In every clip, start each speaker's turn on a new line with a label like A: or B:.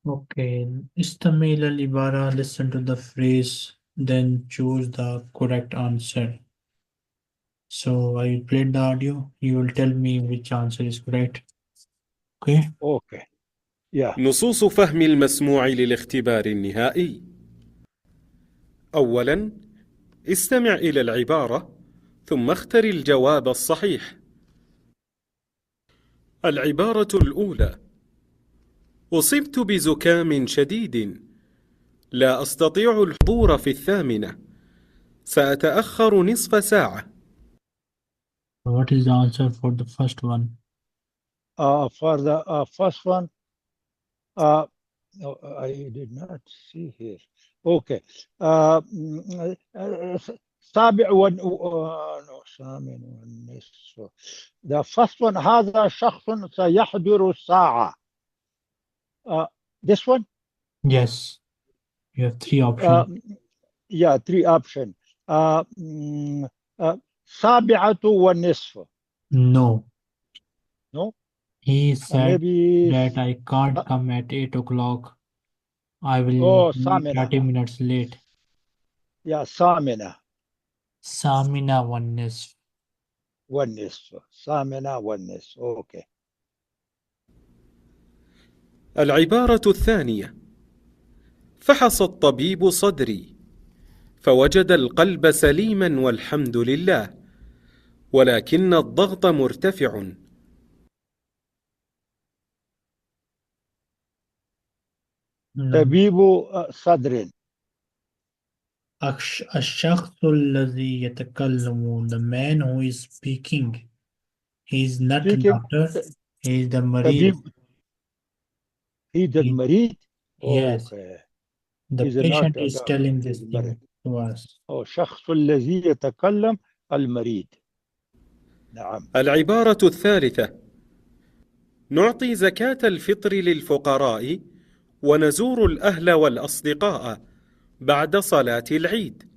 A: Okay. استمع العبارة. Listen to the phrase, then choose the correct answer. So I will play the audio. You will tell me which answer is correct. Okay.
B: Okay. Yeah.
C: نصوص فهم المسموع للاختبار النهائي. أولاً، استمع إلى العبارة ثم اختر الجواب الصحيح. العبارة الأولى: أصبت بزكام شديد، لا أستطيع الحضور في 8، سأتأخر نصف ساعة.
A: What is the answer for the first one?
B: For the first one, no, I did not see here. Okay. سابع no, ثامن والنصف. The first one: هذا شخص سيحضر الساعة. This one?
A: Yes. You have three options.
B: Yeah, three options. سابعة والنصف.
A: No.
B: No?
A: He said
B: Maybe.
A: that I can't come at 8 o'clock. I will be
B: ثامنة.
A: 30 minutes late.
B: Yeah, ثامنة
A: Samina oneness.
B: والنصف. ثامنة والنصف. Okay.
C: العبارة الثانية: فحص الطبيب صدري فوجد القلب سليما والحمد لله، ولكن الضغط مرتفع.
B: طبيب صدر.
A: الشخص الذي يتكلم, the man who is speaking, he is not a
B: Speaking.
A: doctor, he is the
B: طبيب.
A: مريض.
B: He المريض.
A: Yes,
B: Okay.
A: the
B: He's not
A: patient
B: a
A: is
B: doctor.
A: telling
B: He's
A: this
B: المريض.
A: thing to us.
B: الشخص الذي يتكلم المريض. نعم.
C: العبارة الثالثة: نعطي زكاة الفطر للفقراء ونزور الأهل والأصدقاء بعد صلاة العيد.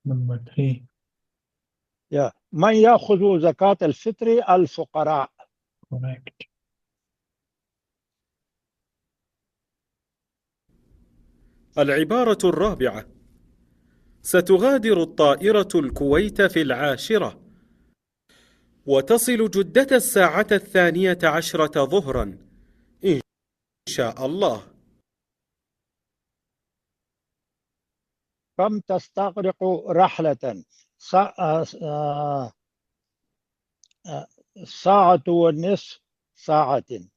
A: Number 3.
B: Yeah. من يأخذ زكاة الفطر؟ الفقراء.
A: Correct.
C: العبارة الرابعة: ستغادر الطائرة الكويت في 10، وتصل جدة الساعة 12 ظهرا إن شاء الله.
B: كم تستغرق رحلة؟ ساعة والنصف. ساعة.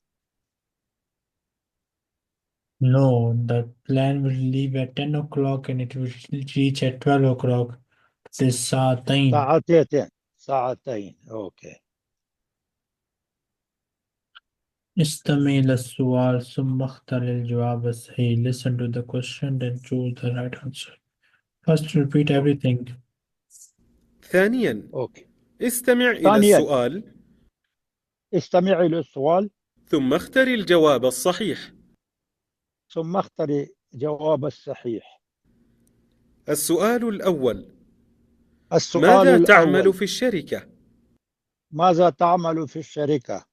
A: No, the plane will leave at 10 o'clock and it will reach at 12 o'clock. It is ساعتين.
B: ساعتين. ساعتين. Okay.
A: استمع إلى السؤال ثم اختر الجواب الصحيح. Listen to the question, then choose the right answer. First, repeat everything.
C: ثانيا،
B: Okay.
C: استمع إلى
B: ثانيا،
C: السؤال
B: استمع إلى السؤال
C: ثم اختر الجواب الصحيح.
B: ثم اختر جواب الصحيح.
C: السؤال الأول:
B: السؤال
C: ماذا تعمل
B: الأول:
C: في الشركة؟
B: ماذا تعمل في الشركة؟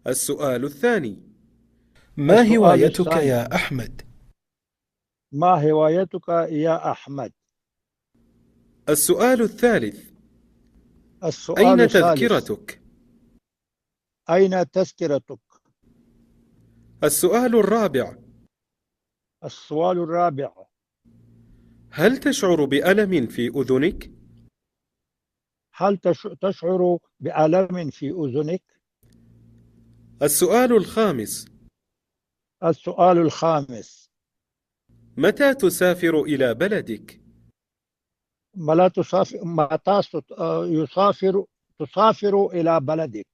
C: السؤال الثاني:
D: ما
B: السؤال
D: هوايتك
B: الثاني:
D: يا أحمد؟
B: ما هوايتك يا أحمد؟
C: السؤال الثالث:
B: السؤال
C: أين
B: الثالث:
C: تذكرتك؟
B: أين تذكرتك؟
C: السؤال الرابع:
B: السؤال الرابع:
C: هل تشعر بألم في أذنك؟
B: هل تشعر بألم في أذنك؟
C: السؤال الخامس:
B: السؤال الخامس:
C: متى تسافر إلى بلدك؟
B: متى تسافر إلى بلدك؟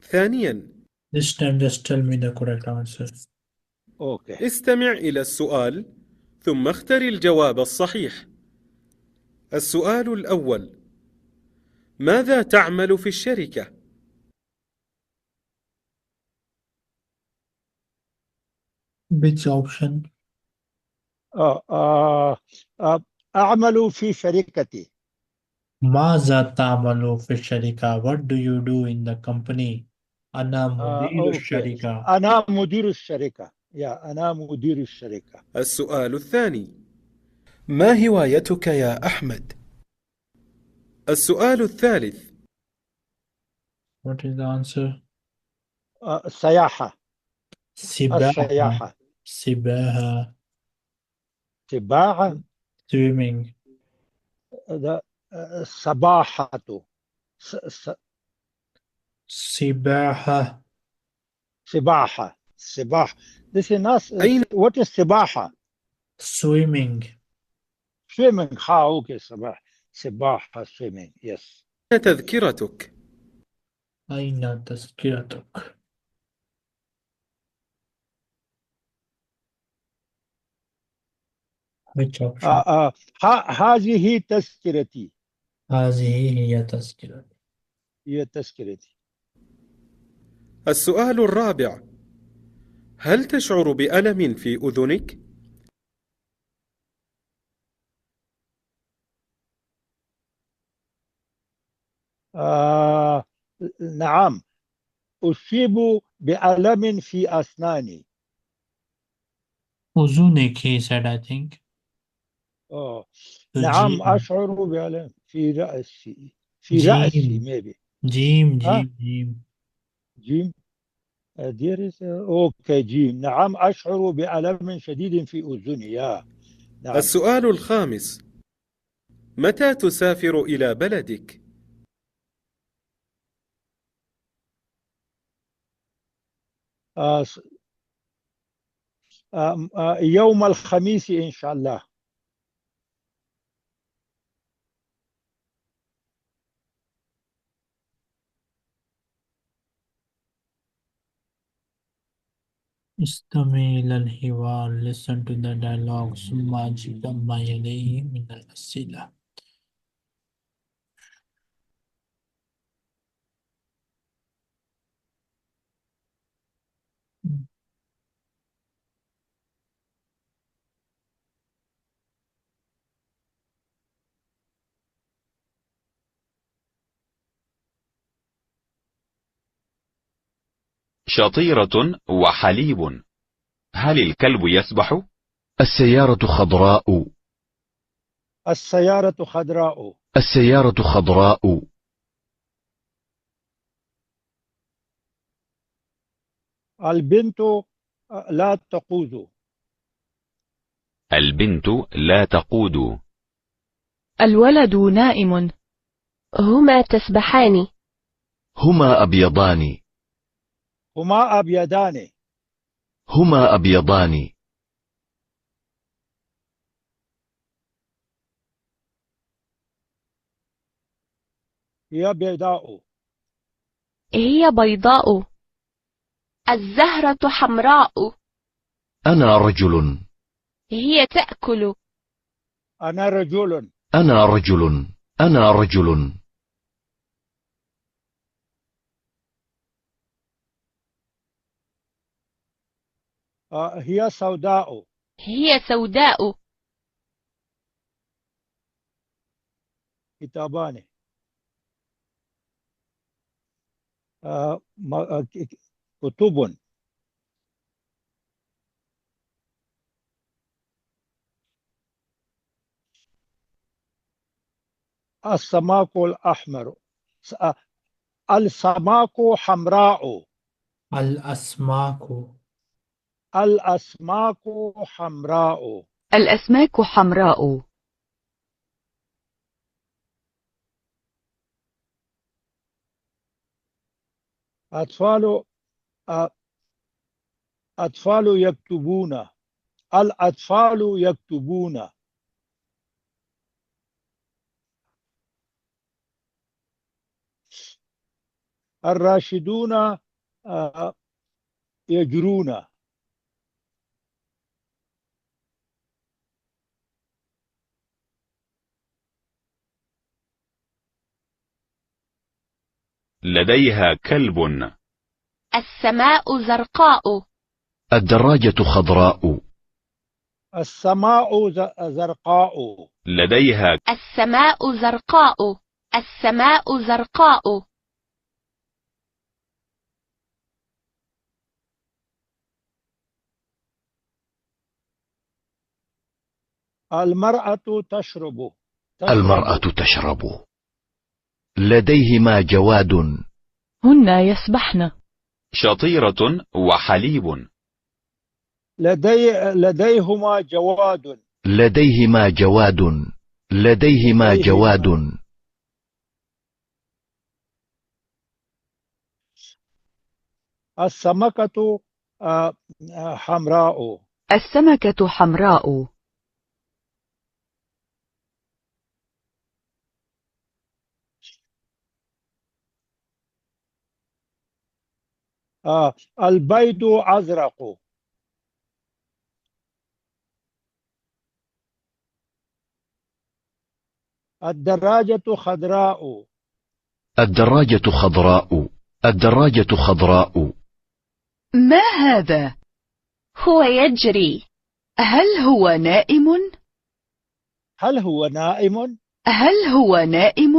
C: ثانيا،
A: This time, just tell me the correct answer.
B: أوكي.
C: استمع إلى السؤال ثم اختر الجواب الصحيح. السؤال الأول: ماذا تعمل في الشركة؟
A: Which option?
B: أعمل في شركتي.
A: ماذا تعمل في الشركة? What do you do in the company? أنا مدير
B: أوكي،
A: الشركة.
B: أنا مدير الشركة. أنا مدير الشركة.
C: السؤال الثاني: ما هوايتك يا أحمد؟ السؤال الثالث:
A: What is the answer?
B: السياحة.
A: سباحة.
B: السياحة.
A: سباحة.
B: سباحة.
A: swimming.
B: السباحة.
A: سباحة.
B: سباحة. سباحة. This is not.
C: أين
B: What is سباحة?
A: swimming.
B: Swimming. أوكي، سباحة. Swimming. Yes.
C: تذكرتك؟
A: أين تذكرتك؟ Which option?
B: هذه تذكرتي.
A: هذه هي تذكرتي.
B: هي تذكرتي.
C: السؤال الرابع: هل تشعر بألم في أذنك؟
B: نعم، أصيب بألم في أسناني.
A: أذنك, he said, I think.
B: نعم،
A: جيم.
B: أشعر بألم في رأسي. في رأسي
A: جيم.
B: maybe.
A: جيم.
B: ها،
A: جيم.
B: جيم. أوكي، جيم. نعم، أشعر بألم شديد في أذني. نعم.
C: السؤال الخامس: متى تسافر إلى بلدك؟
B: يوم الخميس إن شاء الله.
A: استمع إلى الحوار. Listen to the dialogue. ثم أجب ما يليه من الأسئلة.
D: شطيرة وحليب. هل الكلب يسبح؟ السيارة خضراء.
B: السيارة خضراء.
D: السيارة خضراء.
B: البنت لا تقود.
D: البنت لا تقود.
E: الولد نائم.
F: هما تسبحان.
D: هما أبيضان.
B: هما أبيضان.
D: هما أبيضان.
B: هي بيضاء.
F: هي بيضاء. الزهرة حمراء.
D: أنا رجل.
F: هي تأكل.
B: أنا رجل.
D: أنا رجل. أنا رجل.
B: هي سوداء.
F: هي سوداء.
B: كتابان. كتب. السماك الأحمر. السماك حمراء.
A: الأسماك.
B: الأسماك حمراء.
E: الأسماك حمراء.
B: أطفال. أطفال يكتبون. الأطفال يكتبون. الراشدون يجرون.
D: لديها كلب.
F: السماء زرقاء.
D: الدراجة خضراء.
B: السماء زرقاء.
D: لديها
F: السماء زرقاء. السماء زرقاء.
B: المرأة تشرب.
D: المرأة تشرب. لديهما جواد.
E: هن يسبحن.
G: شطيرة وحليب.
B: لديهما جواد.
D: لديهما جواد. لديهما جواد.
B: السمكة حمراء.
E: السمكة حمراء.
B: البيض أزرق. الدراجة خضراء.
D: الدراجة خضراء. الدراجة خضراء.
E: ما هذا؟
F: هو يجري.
E: هل هو نائم؟
B: هل هو نائم؟
E: هل هو نائم؟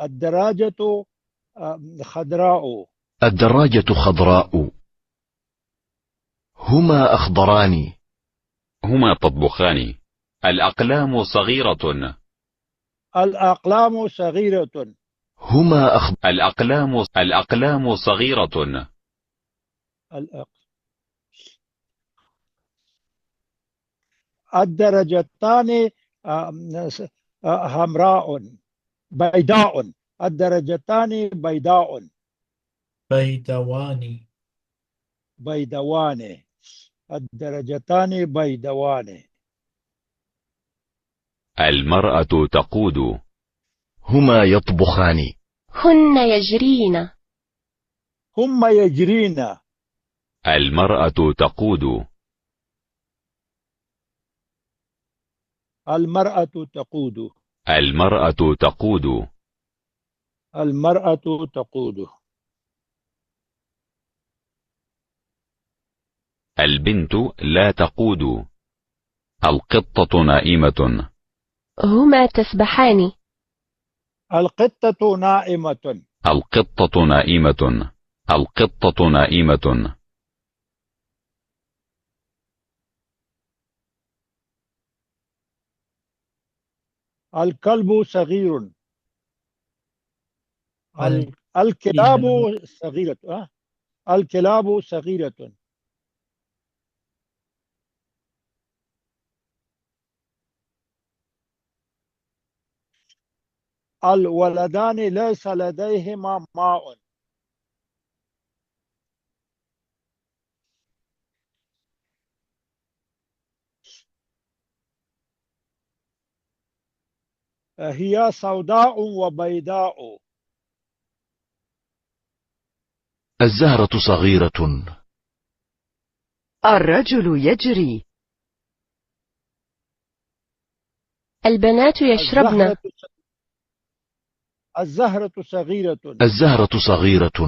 B: الدراجة خضراء.
D: الدراجة خضراء. هما أخضران.
G: هما تطبخان. الأقلام صغيرة.
B: الأقلام صغيرة.
D: هما
G: الأقلام صغيرة.
B: الدرجتان حمراء بيضاء. الدرجتان بيضاء.
A: بيدواني.
B: بيضاوان. الدرجتان بيضاوان.
G: المرأة تقود.
D: هما يطبخان.
F: هن يجرين.
B: هم يجرين.
G: المرأة تقود.
B: المرأة تقود.
G: المرأة تقود.
B: المرأة تقود.
G: البنت لا تقود. القطة نائمة.
F: هما تسبحان.
B: القطة نائمة.
G: القطة نائمة. القطة نائمة.
B: الكلب صغير.
A: ال-
B: الكلاب صغيرة. الكلاب صغيرة. الولدان ليس لديهما ماء. هي سوداء وبيضاء.
D: الزهرة صغيرة.
E: الرجل يجري.
F: البنات يشربن.
B: الزهرة صغيرة.
D: الزهرة صغيرة.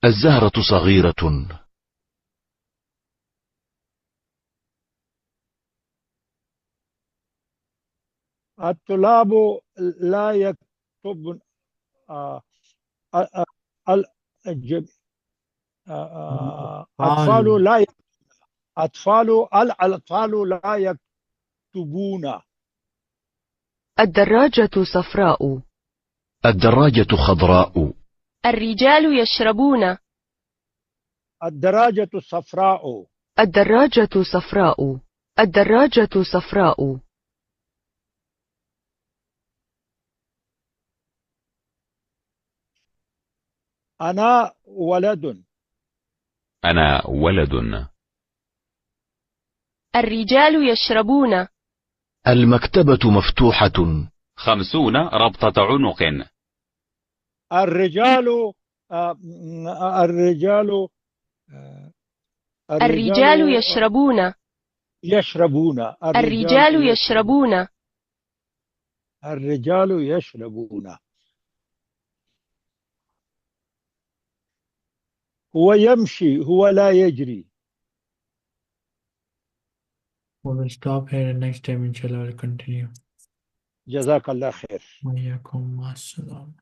D: الزهرة صغيرة.
B: الطلاب لا يكتب. أطفال لا الأطفال لا يكتبون.
E: الدراجة صفراء.
D: الدراجة خضراء.
F: الرجال يشربون.
B: الدراجة صفراء.
E: الدراجة صفراء. الدراجة صفراء.
B: أنا ولد.
G: أنا ولد.
F: الرجال يشربون.
D: المكتبة مفتوحة.
G: 50 ربطة عنق.
B: الرجال الرجال
F: الرجال يشربون.
B: يشربون.
F: الرجال يشربون.
B: الرجال يشربون. هو يمشي. هو لا يجري.
A: We will stop here and next time inshallah we'll continue.
B: جزاك الله خير.
A: وإياكم مع السلامة.